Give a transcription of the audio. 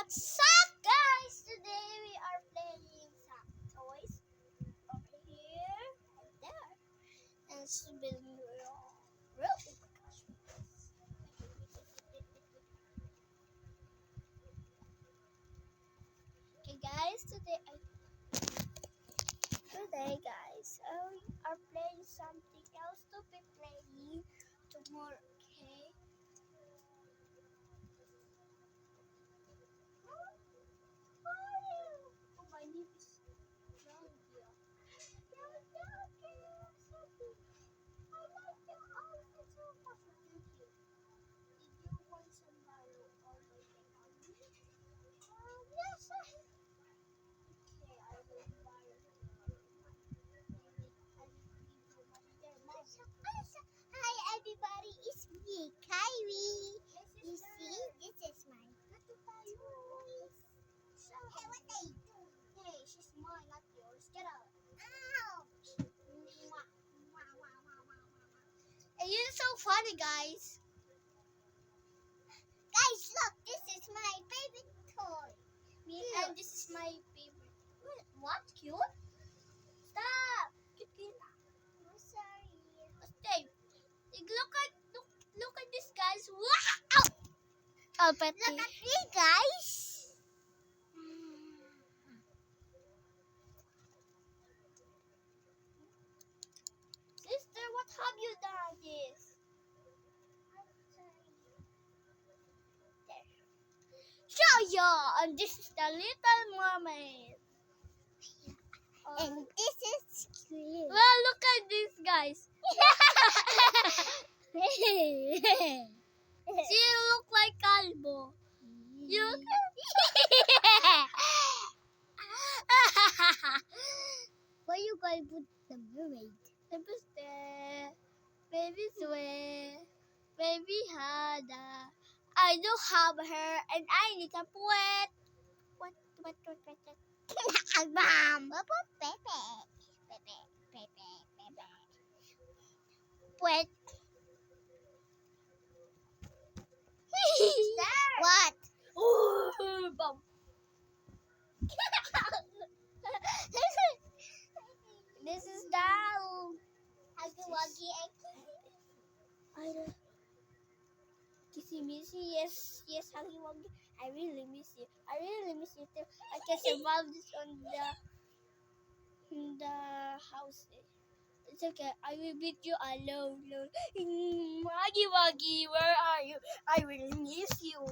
What's up, guys? Today we are playing some toys over here and there. And it's been real. Oh my gosh. Okay, guys. Today, guys, we are playing something else to be playing tomorrow. Okay. Oh, my name is Claudia. I like your outfit so much. Thank you. Did you want some Mario or like yes, okay, I will buy it. Hi everybody, it's me, Kyrie. You see, this is my little toys. Hey, what they do? Hey, she's mine, not yours. Get out. Ouch. Mwah. Mwah, mwah, mwah, mwah, mwah. And you're so funny, guys. Guys, look, this is my favorite toy. And this is my favorite. What? Cute? Stop. Cute. I'm sorry. Stay. Look at this, guys. Wow! Oh, but look at me, guys. Sister, what have you done this? Show ya! And this is the Little Mermaid. And this is cute. Well, look at this, guys. She look like Calvo. You Why you gonna put the mermaid? Baby Sue, Baby Hada. I do have her and I need a poet. What? Mom. Pepe. Poet. What? Ooh, bum. This is down. Huggy Wuggy and Kissy Missy, yes, Huggy Wuggy. I really miss you. I really miss you too. I can survive this in the house. It's okay. I will beat you alone. Huggy Wuggy, where are you? I will miss you.